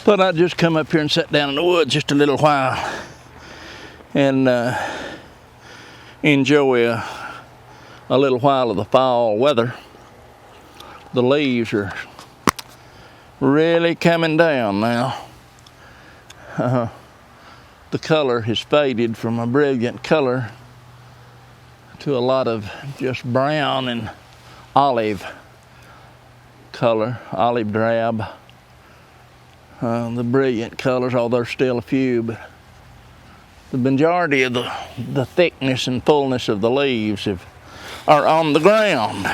Thought I'd just come up here and sit down in the woods just a little while and enjoy a little while of the fall weather. The leaves are really coming down now. The color has faded from a brilliant color to a lot of just brown and olive color, olive drab. The brilliant colors, although there's still a few, but the majority of the thickness and fullness of the leaves are on the ground.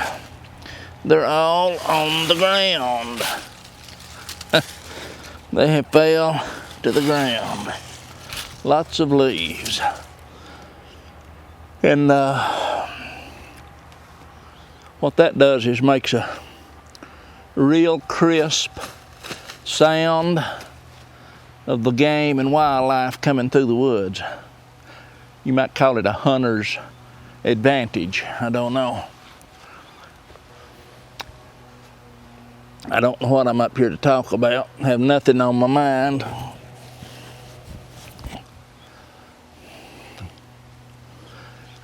They're all on the ground. They have fell to the ground. Lots of leaves. And what that does is makes a real crisp sound of the game and wildlife coming through the woods. You might call it a hunter's advantage. I don't know. I don't know what I'm up here to talk about. I have nothing on my mind.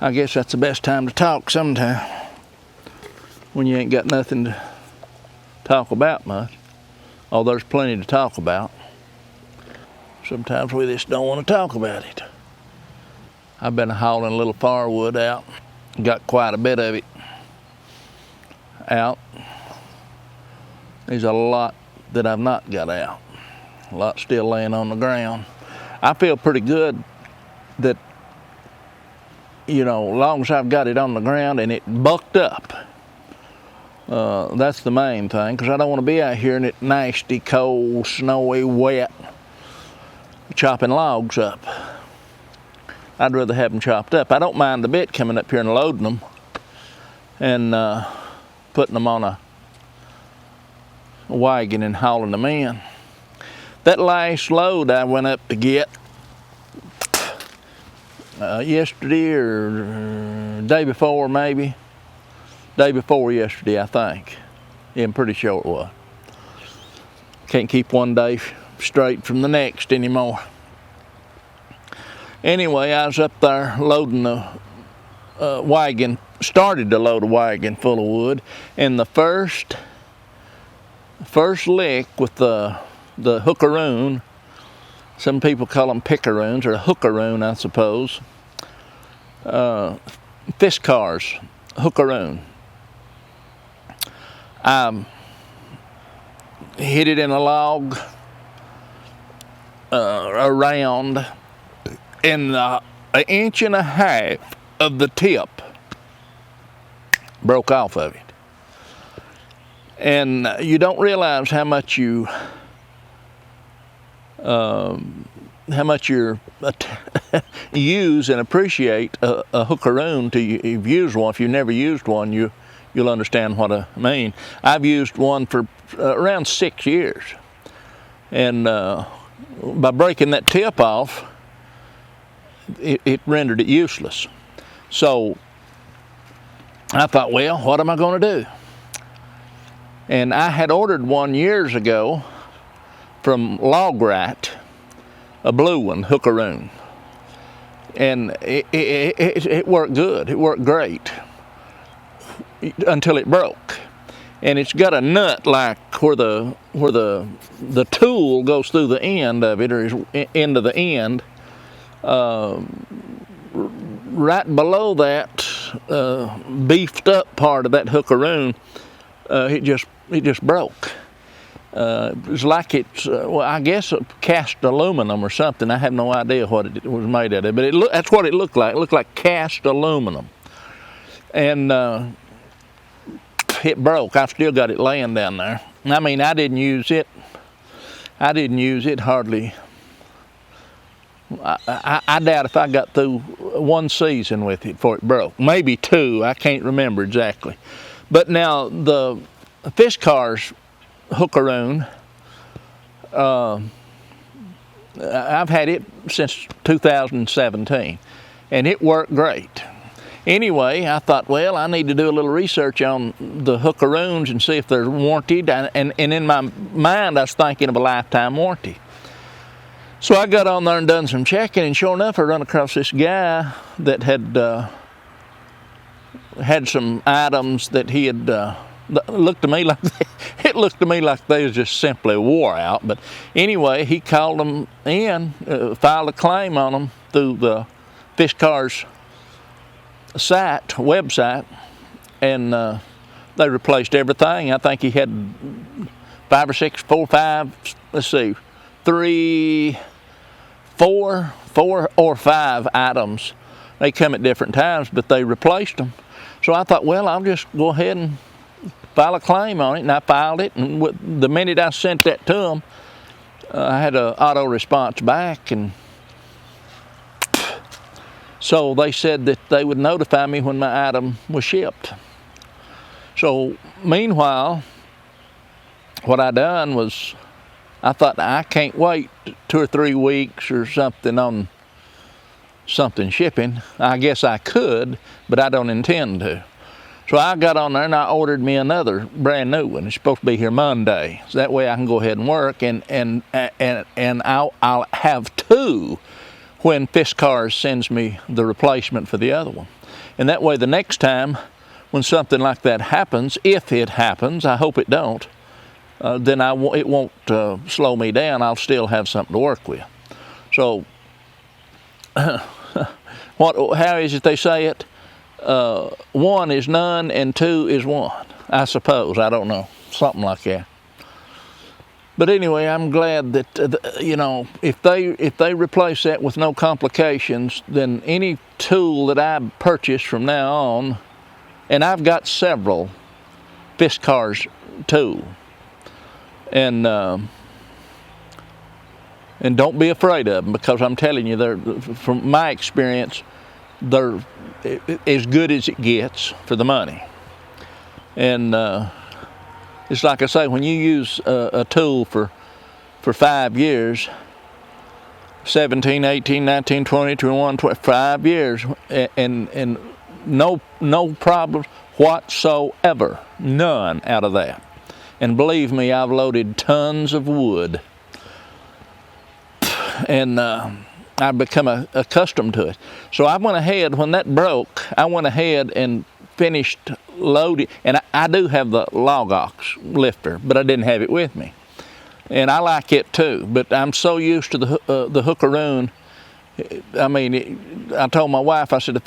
I guess that's the best time to talk sometime, when you ain't got nothing to talk about much. Oh, there's plenty to talk about. Sometimes we just don't want to talk about it. I've been hauling a little firewood out. Got quite a bit of it out. There's a lot that I've not got out. A lot still laying on the ground. I feel pretty good that, you know, as long as I've got it on the ground and it bucked up. That's the main thing, because I don't want to be out here in it nasty, cold, snowy, wet, chopping logs up. I'd rather have them chopped up. I don't mind a bit coming up here and loading them and putting them on a wagon and hauling them in. That last load I went up to get yesterday or day before, maybe. Day before yesterday, I think. Yeah, I'm pretty sure it was. Can't keep one day straight from the next anymore. Anyway, I was up there loading the wagon, started to load a wagon full of wood, and the first lick with the hookaroon, some people call them pickaroons, or a hookaroon, I suppose. Fish cars, hookaroon. I hit it in a log around, and an inch and a half of the tip broke off of it. And you don't realize how much you use and appreciate a hookaroon till you've used one. If you've never used one, you'll understand what I mean. I've used one for around 6 years, and by breaking that tip off, it rendered it useless. So I thought, well, what am I going to do? And I had ordered one years ago from Logrite, a blue one, hookaroon, and it worked good. It worked great until it broke. And it's got a nut like where the tool goes through the end of it, or is end of the end. Right below that beefed up part of that hookaroon, it just broke. It was like it's, well, I guess cast aluminum or something. I have no idea what it was made out of, but that's what it looked like. It looked like cast aluminum. And it broke. I've still got it laying down there. I mean, I didn't use it hardly. I doubt if I got through one season with it before it broke. Maybe two, I can't remember exactly. But now the fish cars hookaroon, I've had it since 2017, and it worked great. Anyway, I thought, well, I need to do a little research on the hookaroons and see if they're warranted. And in my mind, I was thinking of a lifetime warranty. So I got on there and done some checking, and sure enough, I run across this guy that had had some items that he had looked to me like it looked to me like they was just simply wore out. But anyway, he called them in, filed a claim on them through the Fish Car's website, and they replaced everything. I think he had 5 or 6, 4, 5, let's see, 3, 4 or 5 items. They come at different times, but they replaced them. So I thought, well, I'll just go ahead and file a claim on it, and I filed it, and the minute I sent that to them, I had an auto response back, and so they said that they would notify me when my item was shipped. So meanwhile, what I done was, I thought, I can't wait 2 or 3 weeks or something on something shipping. I guess I could, but I don't intend to. So I got on there and I ordered me another brand new one. It's supposed to be here Monday, so that way I can go ahead and work, and I'll have 2 when Fish Cars sends me the replacement for the other one. And that way the next time when something like that happens, if it happens, I hope it don't, then it won't slow me down. I'll still have something to work with. So how is it they say it? 1 is none and 2 is 1, I suppose. I don't know, something like that. But anyway, I'm glad that you know, if they replace that with no complications, then any tool that I purchase from now on, and I've got several Fish Cars tools, and don't be afraid of them, because I'm telling you, from my experience, they're as good as it gets for the money. And it's like I say, when you use a tool for 5 years, 17, 18, 19, 20, 21, 25 years, and no problems whatsoever, none out of that. And believe me, I've loaded tons of wood, and I've become accustomed to it. So I went ahead, when that broke, I went ahead and finished loading. And I do have the log ox lifter, but I didn't have it with me. And I like it too, but I'm so used to the Hookaroon. I mean, I told my wife, I said,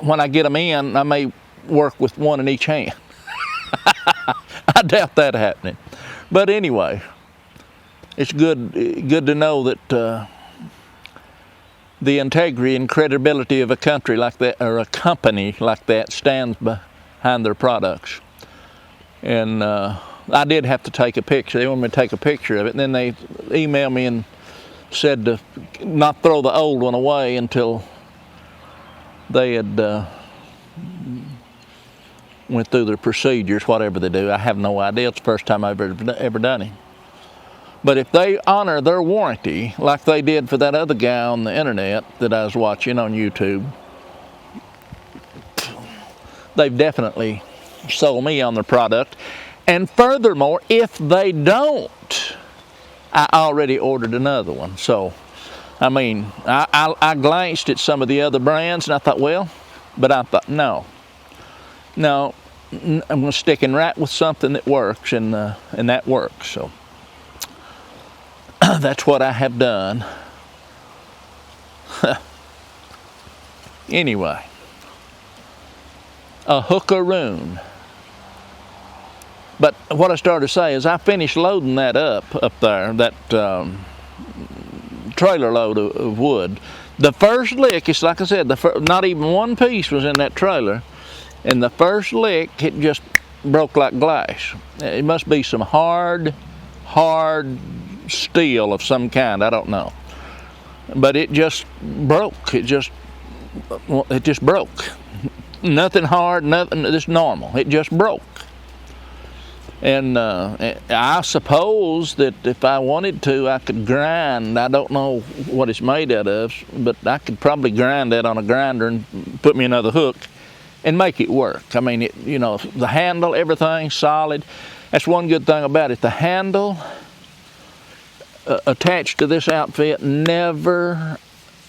when I get them in, I may work with 1 in each hand. I doubt that happening. But anyway, it's good to know that the integrity and credibility of a country like that, or a company like that, stands behind their products. And I did have to take a picture. They wanted me to take a picture of it, and then they emailed me and said to not throw the old one away until they had went through their procedures, whatever they do. I have no idea. It's the first time I've ever done it. But if they honor their warranty, like they did for that other guy on the internet that I was watching on YouTube, they've definitely sold me on their product. And furthermore, if they don't, I already ordered another one. So, I mean, I glanced at some of the other brands, and I thought, well, but I thought, no, I'm going to stick in right with something that works, and that works. So that's what I have done. Anyway, a hookaroon. But what I started to say is, I finished loading that up there, that trailer load of wood. The first lick, it's like I said, not even one piece was in that trailer. And the first lick, it just broke like glass. It must be some hard steel of some kind, I don't know. But it just broke. It just broke. Nothing hard, nothing, just normal. It just broke. And I suppose that if I wanted to, I could grind. I don't know what it's made out of, but I could probably grind that on a grinder and put me another hook and make it work. I mean, you know, the handle, everything solid. That's one good thing about it. The handle attached to this outfit never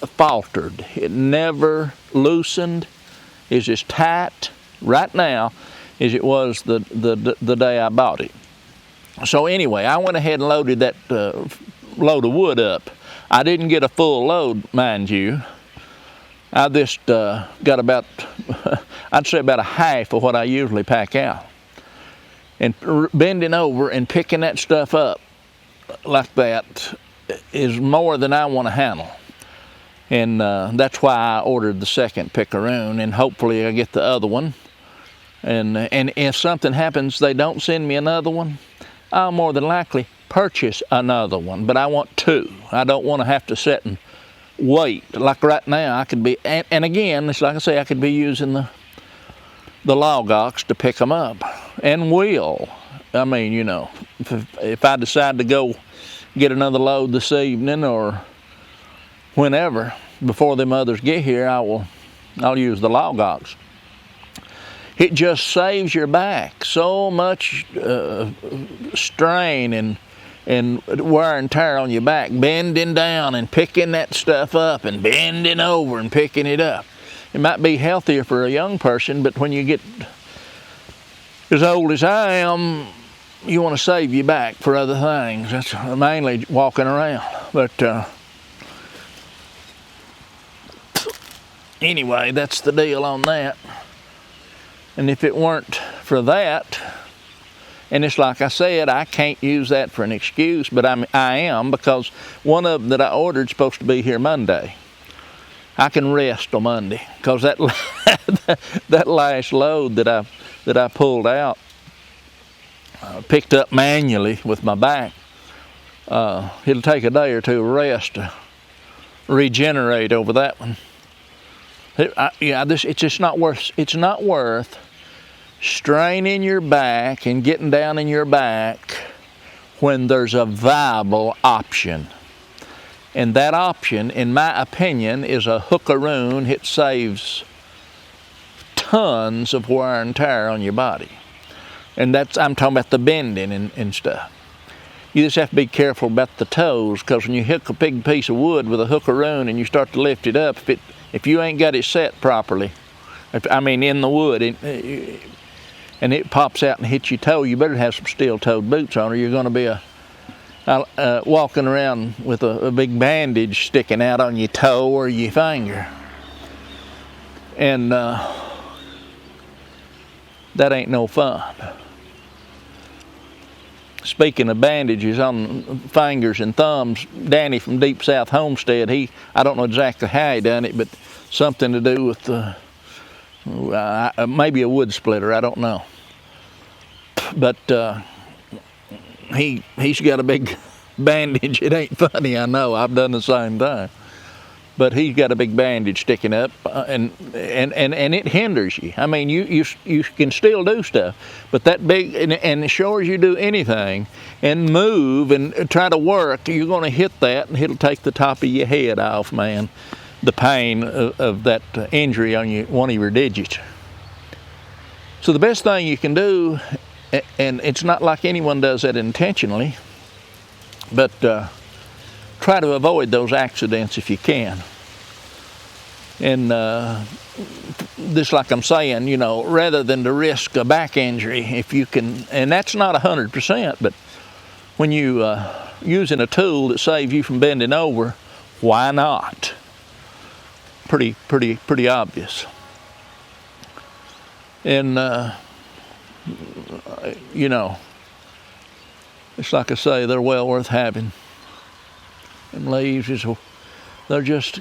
faltered. It never loosened. It's as tight right now as it was the day I bought it. So anyway, I went ahead and loaded that load of wood up. I didn't get a full load, mind you. I just got about, I'd say about a half of what I usually pack out. And bending over and picking that stuff up like that is more than I want to handle. And that's why I ordered the second Hookaroon, and hopefully I get the other one. And if something happens, they don't send me another one, I'll more than likely purchase another one. But I want two. I don't want to have to sit and wait. Like right now, I could be, and again, it's like I say, I could be using the log ox to pick them up, and will. I mean, you know, if I decide to go get another load this evening or whenever, before them others get here, I'll use the log ox. It just saves your back so much strain and wear and tear on your back, bending down and picking that stuff up and bending over and picking it up. It might be healthier for a young person, but when you get as old as I am, you want to save your back for other things. That's mainly walking around. But anyway, that's the deal on that. And if it weren't for that, and it's like I said, I can't use that for an excuse, but I am, because one of them that I ordered is supposed to be here Monday. I can rest on Monday, because that that last load that I pulled out, picked up manually with my back, it'll take a day or two of rest to regenerate over that one. It's just not worth. It's not worth straining your back and getting down in your back when there's a viable option. And that option, in my opinion, is a Hookaroon. It saves tons of wear and tear on your body. And I'm talking about the bending and stuff. You just have to be careful about the toes, because when you hook a big piece of wood with a Hookaroon and you start to lift it up, if you ain't got it set properly, in the wood, and it pops out and hits your toe, you better have some steel-toed boots on, or you're going to be walking around with a big bandage sticking out on your toe or your finger. And that ain't no fun. Speaking of bandages on fingers and thumbs, Danny from Deep South Homestead, I don't know exactly how he done it, but something to do with maybe a wood splitter, I don't know. But he's got a big bandage. It ain't funny, I know, I've done the same thing. But he's got a big bandage sticking up, and it hinders you. I mean, you can still do stuff, but that big, and as sure as you do anything and move and try to work, you're going to hit that, and it'll take the top of your head off, man. The pain of that injury on one of your digits. So the best thing you can do, and it's not like anyone does that intentionally, but try to avoid those accidents if you can. And just like I'm saying, you know, rather than to risk a back injury, if you can, and that's not 100%, but when you using a tool that saves you from bending over, why not? Pretty obvious. And you know, it's like I say, they're well worth having. Them leaves, they're just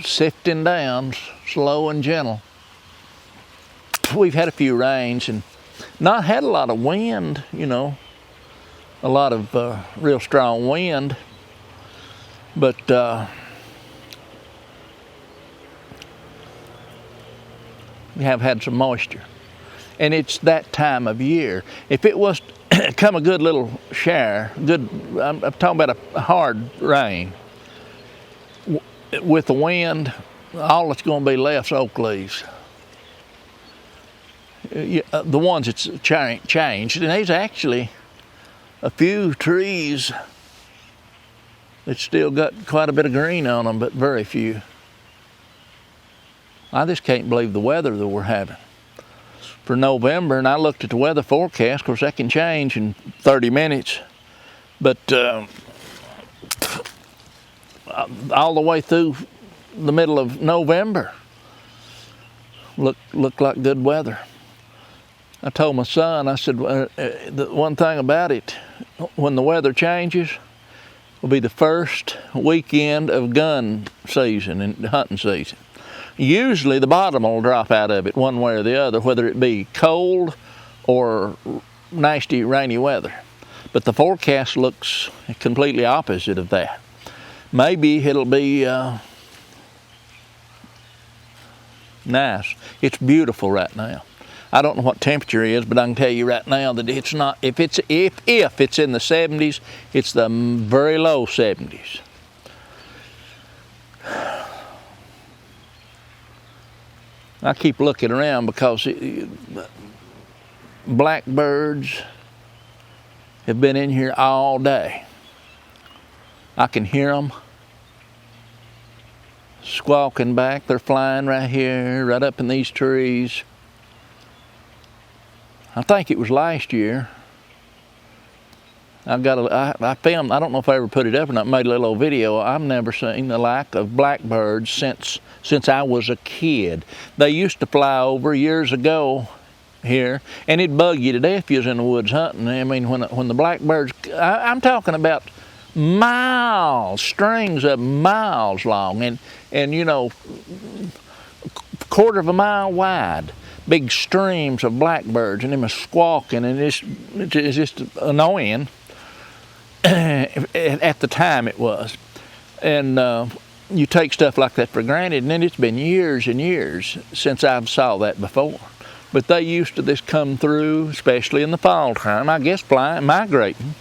sifting down, slow and gentle. We've had a few rains and not had a lot of wind, you know, a lot of real strong wind, but we have had some moisture. And it's that time of year. If it was come a good little shower, I'm talking about a hard rain. With the wind, all that's going to be left is oak leaves. The ones that's changed, and there's actually a few trees that still got quite a bit of green on them, but very few. I just can't believe the weather that we're having for November, and I looked at the weather forecast. Of course, that can change in 30 minutes, but all the way through the middle of November, looked like good weather. I told my son, I said, the one thing about it, when the weather changes, will be the first weekend of gun season and hunting season. Usually the bottom will drop out of it one way or the other, whether it be cold or nasty rainy weather. But the forecast looks completely opposite of that. Maybe it'll be nice. It's beautiful right now. I don't know what temperature it is, but I can tell you right now that it's not. If it's in the 70s, it's the very low 70s. I keep looking around because blackbirds have been in here all day. I can hear them squawking back. They're flying right here, right up in these trees. I think it was last year. I filmed, I don't know if I ever put it up or not, made a little old video. I've never seen the like of blackbirds since I was a kid. They used to fly over years ago here, and it'd bug you to death if you was in the woods hunting. I mean, when the blackbirds, I'm talking about miles, strings of miles long, and you know, a quarter of a mile wide. Big streams of blackbirds, and them are squawking, and it's just annoying. At the time it was. And you take stuff like that for granted, and then it's been years and years since I've saw that before. But they used to just come through, especially in the fall time, I guess flying, migrating,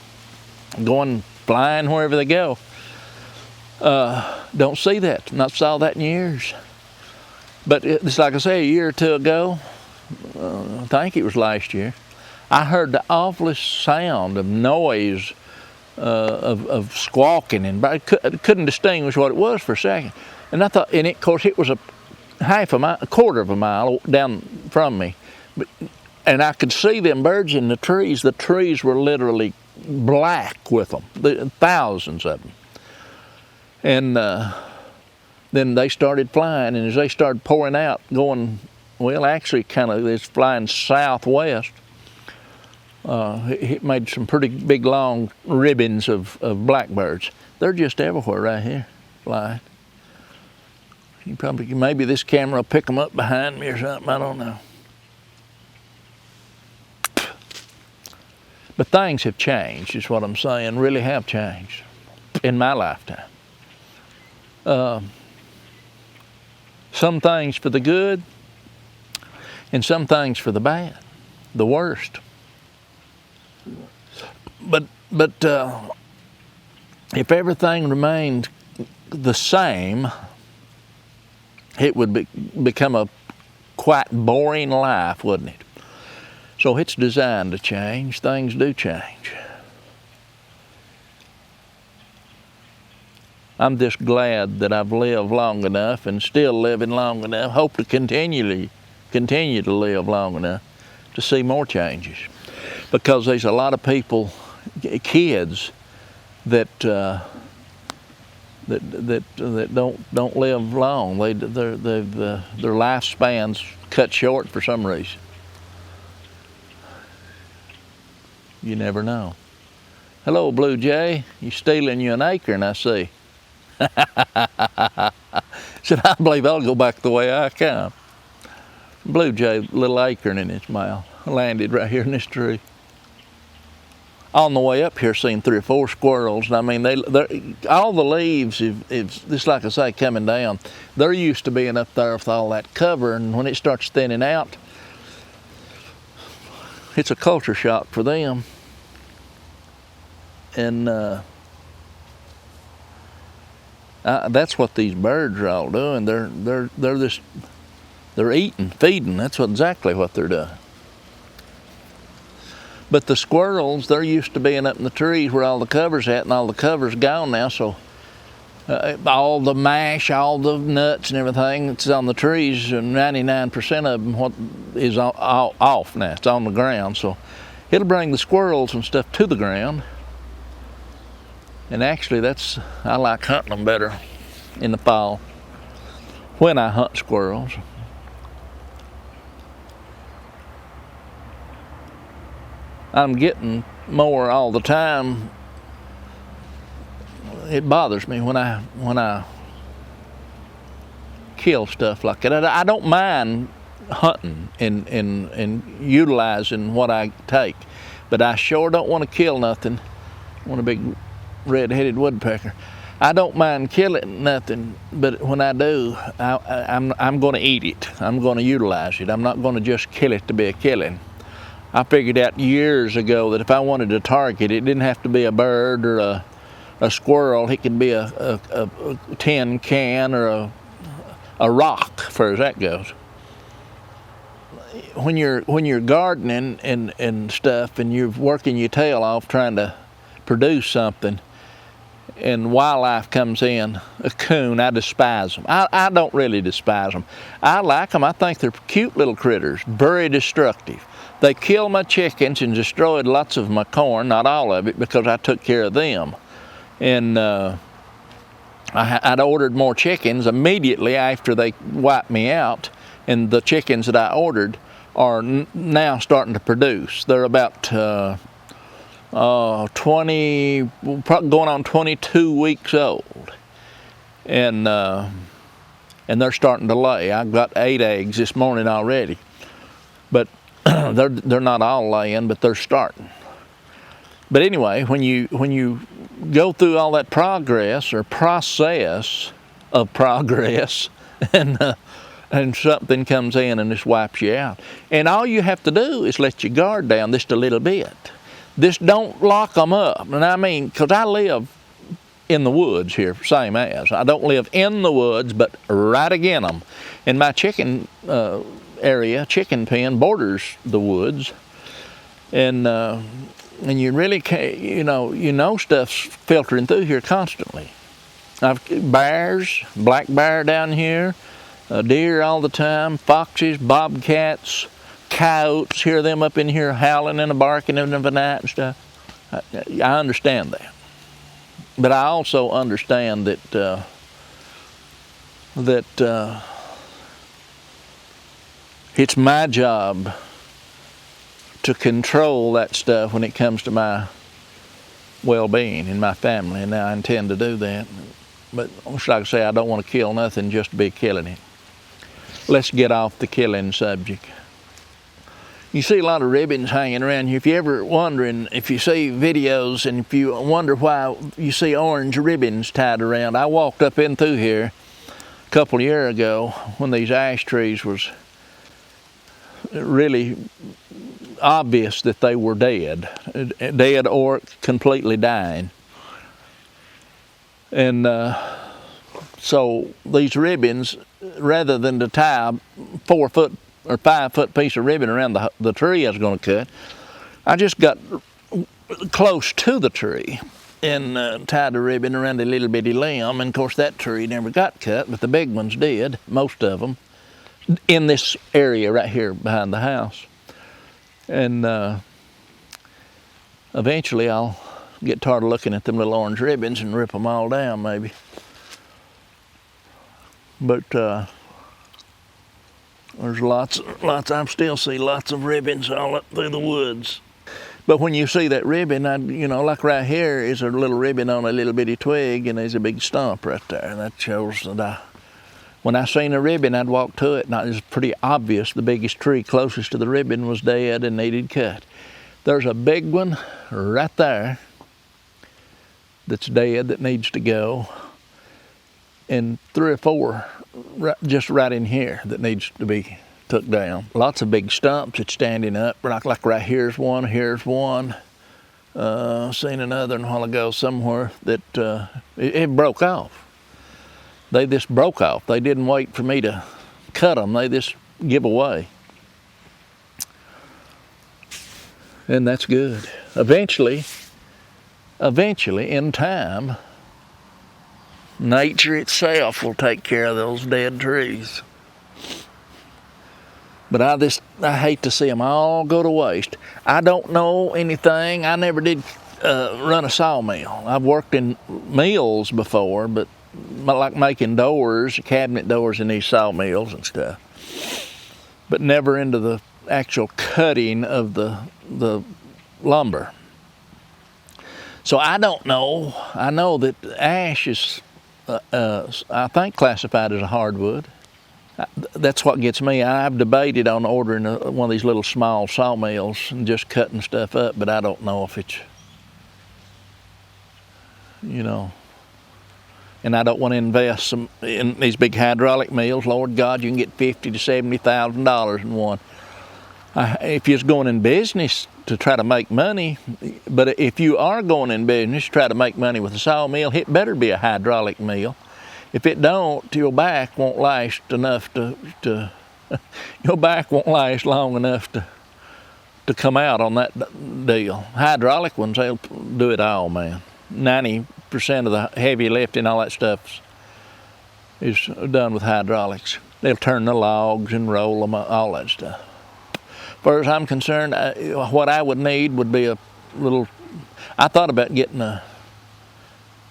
flying wherever they go. Don't see that, not saw that in years. But it's like I say, a year or two ago, I think it was last year, I heard the awfulest sound of noise, of squawking, and I couldn't distinguish what it was for a second. And I thought, of course, it was a quarter of a mile down from me, and I could see them birds in the trees. The trees were literally black with them, thousands of them. And then they started flying, and as they started pouring out, going, well, actually kind of, it's flying southwest. It made some pretty big long ribbons of blackbirds. They're just everywhere right here, flying. You probably, maybe this camera will pick them up behind me or something, I don't know. But things have changed, is what I'm saying, really have changed in my lifetime. Some things for the good, and some things for the bad, the worst. But if everything remained the same, it would become a quite boring life, wouldn't it? So it's designed to change. Things do change. I'm just glad that I've lived long enough and still living long enough. Hope to continue to live long enough to see more changes, because there's a lot of people, kids, that don't live long. Their lifespan's cut short for some reason. You never know. Hello, Blue Jay. You stealing you an acorn, I see. Said, I believe I'll go back the way I come. Blue Jay, little acorn in his mouth, landed right here in this tree. On the way up here, seen 3 or 4 squirrels. And I mean, all the leaves, it's just like I say, coming down. They're used to being up there with all that cover, and when it starts thinning out, it's a culture shock for them. And that's what these birds are all doing. They're eating, feeding. That's exactly what they're doing. But the squirrels, they're used to being up in the trees where all the cover's at, and all the cover's gone now. So all the mash, all the nuts and everything that's on the trees, 99% of them is all off now. It's on the ground. So it'll bring the squirrels and stuff to the ground. And actually, I like hunting them better in the fall when I hunt squirrels. I'm getting more all the time. It bothers me when I kill stuff like that. I don't mind hunting and utilizing what I take, but I sure don't want to kill nothing. I want a big red-headed woodpecker. I don't mind killing nothing, but when I do, I'm going to eat it. I'm going to utilize it. I'm not going to just kill it to be a killing. I figured out years ago that if I wanted to target, it didn't have to be a bird or a squirrel. It could be a tin can or a rock, as far as that goes. When you're gardening and stuff, and you're working your tail off trying to produce something, and wildlife comes in, a coon, I despise them. I don't really despise them. I like them. I think they're cute little critters, very destructive. They killed my chickens and destroyed lots of my corn, not all of it, because I took care of them. And I'd ordered more chickens immediately after they wiped me out, and the chickens that I ordered are now starting to produce. They're about 20, going on 22 weeks old, and they're starting to lay. I got 8 eggs this morning already, but they're not all laying, but they're starting. But anyway, when you go through all that progress or process of progress, and something comes in and just wipes you out, and all you have to do is let your guard down just a little bit. Just don't lock them up. And I mean, because I live in the woods here, same as. I don't live in the woods, but right again them. And my chicken area, chicken pen, borders the woods. And you really can't, you know stuff's filtering through here constantly. I've bears, black bear down here, deer all the time, foxes, bobcats, coyotes, hear them up in here howling and barking in the night and stuff. I understand that. But I also understand that it's my job to control that stuff when it comes to my well-being and my family, and I intend to do that. But like I say, I don't want to kill nothing just to be killing it. Let's get off the killing subject. You see a lot of ribbons hanging around here. If you're ever wondering, if you see videos and if you wonder why you see orange ribbons tied around, I walked up in through here a couple of years ago when these ash trees was really obvious that they were dead or completely dying. And so these ribbons, rather than to tie a 4-foot or 5-foot piece of ribbon around the tree I was going to cut, I just got close to the tree and tied a ribbon around a little bitty limb. And of course that tree never got cut, but the big ones did, most of them, in this area right here behind the house. And eventually I'll get tired of looking at them little orange ribbons and rip them all down maybe. But there's lots, I still see lots of ribbons all up through the woods. But when you see that ribbon, like right here is a little ribbon on a little bitty twig, and there's a big stump right there. And that shows that when I seen a ribbon, I'd walk to it, and it was pretty obvious the biggest tree closest to the ribbon was dead and needed cut. There's a big one right there that's dead that needs to go, and 3 or 4 just right in here that needs to be took down. Lots of big stumps that's standing up, like right here's one, Seen another a while ago somewhere that it broke off. They just broke off. They didn't wait for me to cut them. They just give away. And that's good. Eventually, in time, nature itself will take care of those dead trees. But I hate to see them all go to waste. I don't know anything. I never did run a sawmill. I've worked in mills before, but like making doors, cabinet doors in these sawmills and stuff. But never into the actual cutting of the lumber. So I don't know. I know that ash is, I think, classified as a hardwood. That's what gets me. I've debated on ordering one of these little small sawmills and just cutting stuff up, but I don't know if it's, you know, and I don't want to invest in these big hydraulic mills. Lord God, you can get $50,000 to $70,000 in one. If you're going in business to try to make money, but if you are going in business to try to make money with a sawmill, it better be a hydraulic mill. If it don't, your back won't last enough to your back won't last long enough to come out on that deal. Hydraulic ones, they'll do it all, man. 90% of the heavy lifting, all that stuff is done with hydraulics. They'll turn the logs and roll them, all that stuff. As far as I'm concerned, what I would need would be a little, I thought about getting I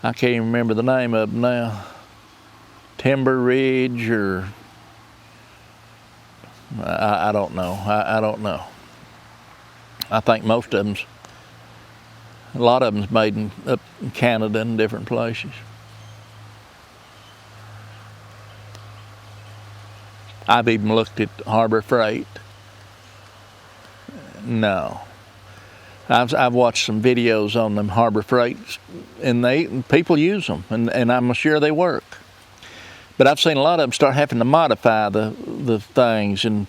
can't even remember the name of them now. Timber Ridge, or I don't know. I don't know. I think most of them's, a lot of them's made up in Canada and different places. I've even looked at Harbor Freight. No. I've watched some videos on them Harbor Freights, and people use them, and I'm sure they work. But I've seen a lot of them start having to modify the things and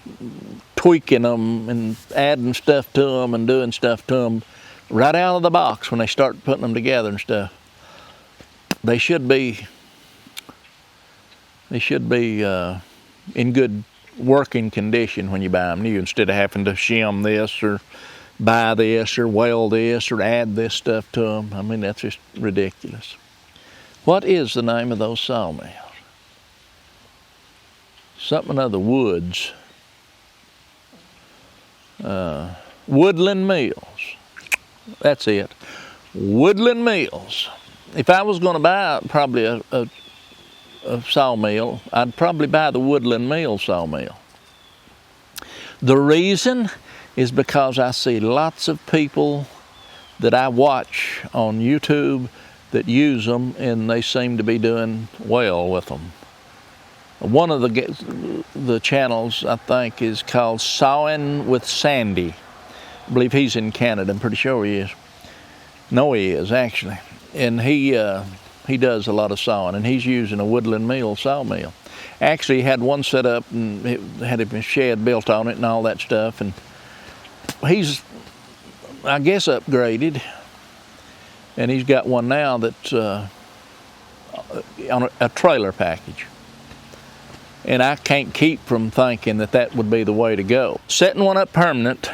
tweaking them and adding stuff to them and doing stuff to them right out of the box when they start putting them together and stuff. They should be in good working condition when you buy them new, instead of having to shim this or buy this or weld this or add this stuff to them. I mean, that's just ridiculous. What is the name of those sawmills? Something of the woods. Woodland Mills. That's it. Woodland Mills. If I was going to buy probably a sawmill, I'd probably buy the Woodland Mills sawmill. The reason is because I see lots of people that I watch on YouTube that use them, and they seem to be doing well with them. One of the channels, I think, is called Sawing with Sandy. I believe he's in Canada. I'm pretty sure he is. No, he is, actually. And he does a lot of sawing, and he's using a Woodland Mills sawmill. Actually, he had one set up and it had a shed built on it and all that stuff. And he's, I guess, upgraded. And he's got one now that's on a trailer package. And I can't keep from thinking that would be the way to go. Setting one up permanent,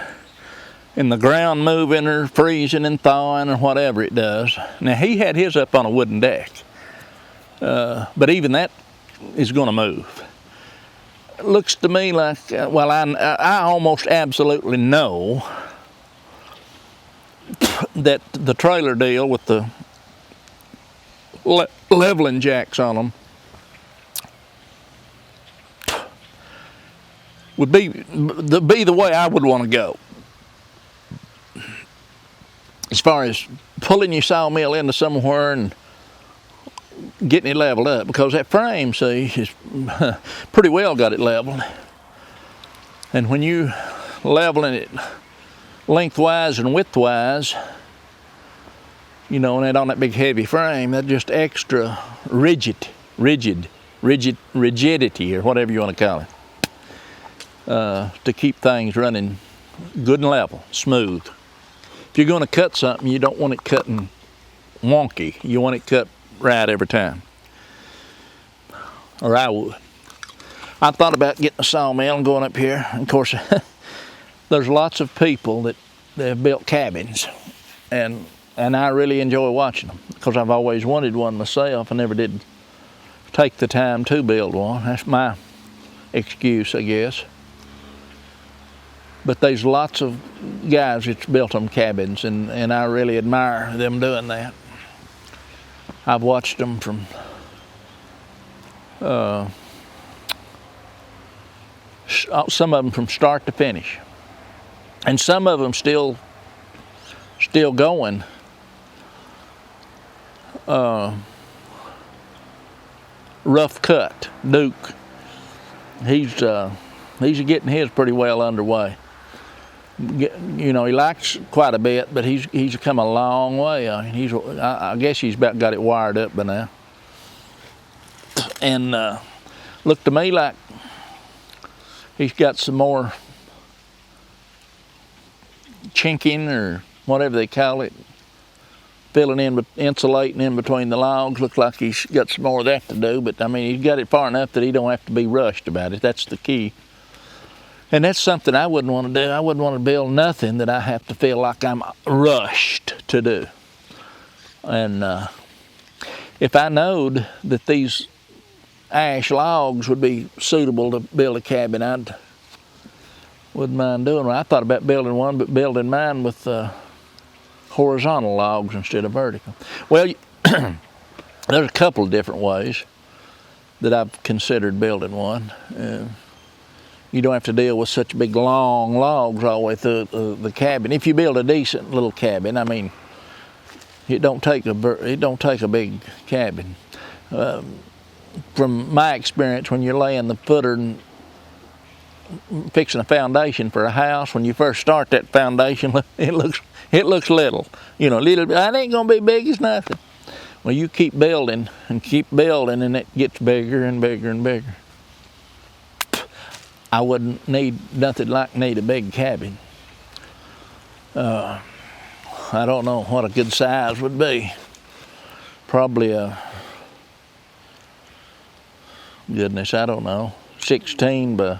and the ground moving or freezing and thawing or whatever it does. Now, he had his up on a wooden deck, but even that is going to move. It looks to me like, well, I almost absolutely know that the trailer deal with the leveling jacks on them would be the way I would want to go. As far as pulling your sawmill into somewhere and getting it leveled up, because that frame, see, is pretty well got it leveled. And when you leveling it lengthwise and widthwise, you know, and on that big heavy frame, that's just extra rigidity, or whatever you want to call it. To keep things running good and level, smooth. If you're going to cut something, you don't want it cutting wonky. You want it cut right every time. Or I would. I thought about getting a sawmill and going up here. Of course, there's lots of people that have built cabins, and I really enjoy watching them because I've always wanted one myself. I never did take the time to build one. That's my excuse, I guess. But there's lots of guys that's built them cabins, and I really admire them doing that. I've watched them from some of them from start to finish, and some of them still going. Rough Cut Duke, he's getting his pretty well underway. You know, he likes quite a bit, but he's come a long way. I guess he's about got it wired up by now. And looked to me like he's got some more chinking or whatever they call it, filling in, insulating in between the logs. Looks like he's got some more of that to do, but I mean, he's got it far enough that he don't have to be rushed about it. That's the key. And that's something I wouldn't want to do. I wouldn't want to build nothing that I have to feel like I'm rushed to do. And if I knowed that these ash logs would be suitable to build a cabin, I wouldn't mind doing one. I thought about building one, but building mine with horizontal logs instead of vertical. Well, there's a couple of different ways that I've considered building one. You don't have to deal with such big long logs all the way through the cabin. If you build a decent little cabin, I mean, it don't take a big cabin. From my experience, when you're laying the footer and fixing a foundation for a house, when you first start that foundation, it looks little. You know, little. It ain't gonna be big as nothing. Well, you keep building and keep building, and it gets bigger and bigger and bigger. I wouldn't need nothing like need a big cabin. I don't know what a good size would be. Probably a, goodness, I don't know, 16 by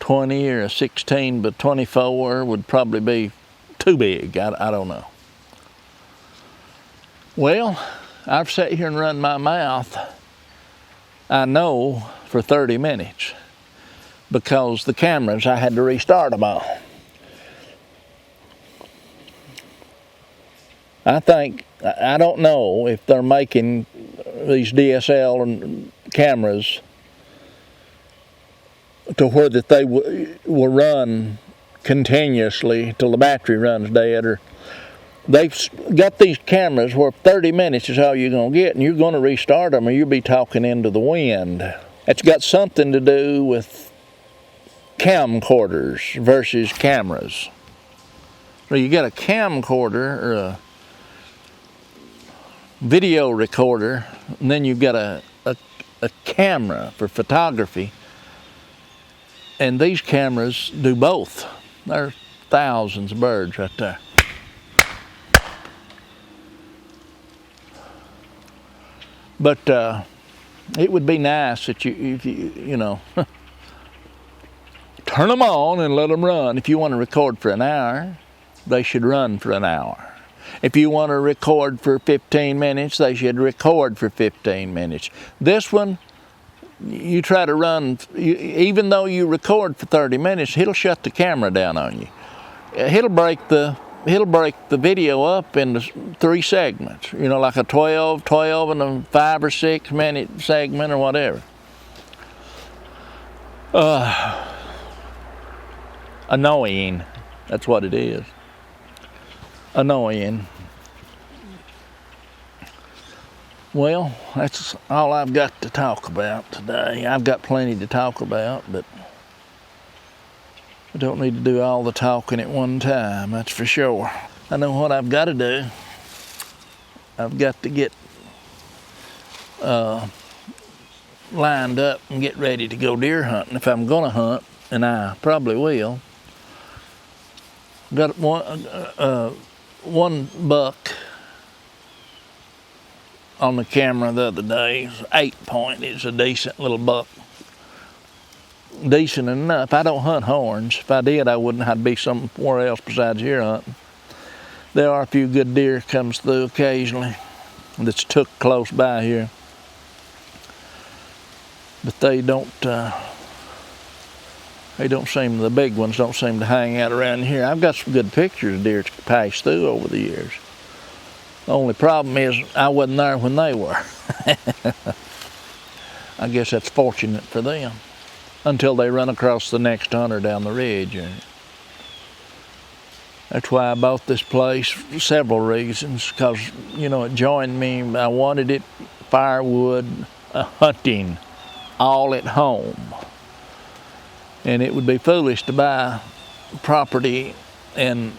20 or a 16 by 24 would probably be too big. I don't know. Well, I've sat here and run my mouth, I know, for 30 minutes. Because the cameras, I had to restart them all. I don't know if they're making these DSL and cameras to where that they will run continuously till the battery runs dead, or they've got these cameras where 30 minutes is all you're going to get, and you're going to restart them or you'll be talking into the wind. It's got something to do with camcorders versus cameras. So you got a camcorder or a video recorder, and then you've got a camera for photography. And these cameras do both. There's thousands of birds right there. But it would be nice that you know, turn them on and let them run. If you want to record for an hour, they should run for an hour. If you want to record for 15 minutes, they should record for 15 minutes. This one, you try to run, even though you record for 30 minutes, it'll shut the camera down on you. It'll break the video up into 3 segments, you know, like a 12 and a 5 or 6 minute segment or whatever. Annoying, that's what it is. Annoying. Well, that's all I've got to talk about today. I've got plenty to talk about, but I don't need to do all the talking at one time, that's for sure. I know what I've got to do. I've got to get lined up and get ready to go deer hunting if I'm going to hunt, and I probably will. Got one buck on the camera the other day. It was 8-point. It's a decent little buck. Decent enough. I don't hunt horns. If I did, I'd be somewhere else besides here hunting. There are a few good deer comes through occasionally that's took close by here, but they don't seem, the big ones don't seem to hang out around here. I've got some good pictures of deer to pass through over the years. The only problem is I wasn't there when they were. I guess that's fortunate for them until they run across the next hunter down the ridge. That's why I bought this place for several reasons, because, you know, it joined me. I wanted it firewood, hunting, all at home. And it would be foolish to buy property and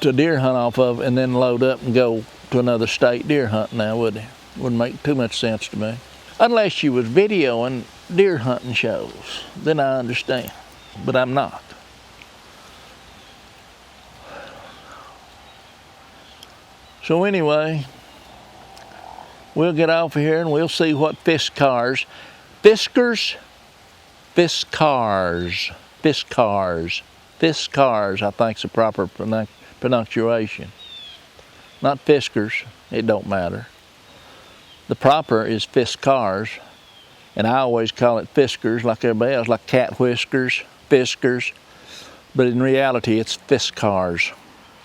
to deer hunt off of and then load up and go to another state deer hunting now, would it? Wouldn't make too much sense to me. Unless you was videoing deer hunting shows, then I understand, but I'm not. So anyway, we'll get off of here and we'll see what Fiskars, I think's the proper pronunciation. Not Fiskars, it don't matter. The proper is Fiskars, and I always call it Fiskars like everybody else, like cat whiskers, Fiskars, but in reality it's Fiskars.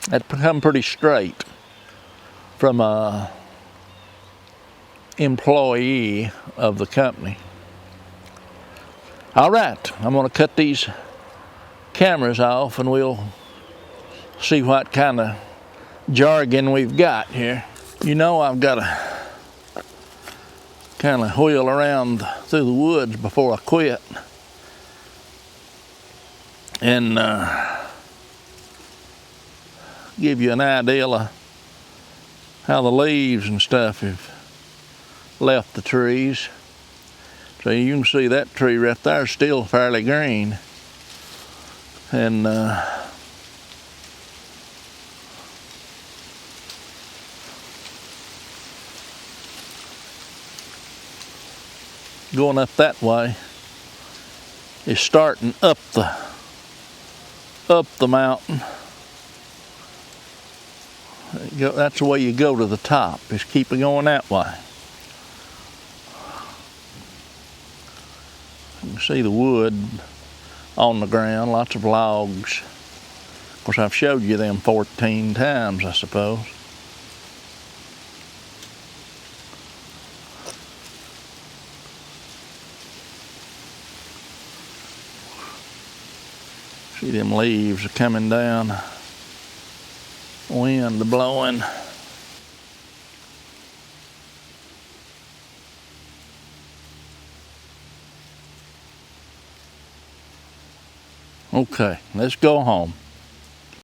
That's become pretty straight from a employee of the company. All right, I'm going to cut these cameras off and we'll see what kind of jargon we've got here. You know, I've got to kind of wheel around through the woods before I quit and give you an idea of how the leaves and stuff have left the trees. So you can see that tree right there is still fairly green. And going up that way is starting up the mountain. That's the way you go to the top, is keep it going that way. You can see the wood on the ground, lots of logs. Of course, I've showed you them 14 times, I suppose. See them leaves are coming down. Wind blowing. Okay, let's go home.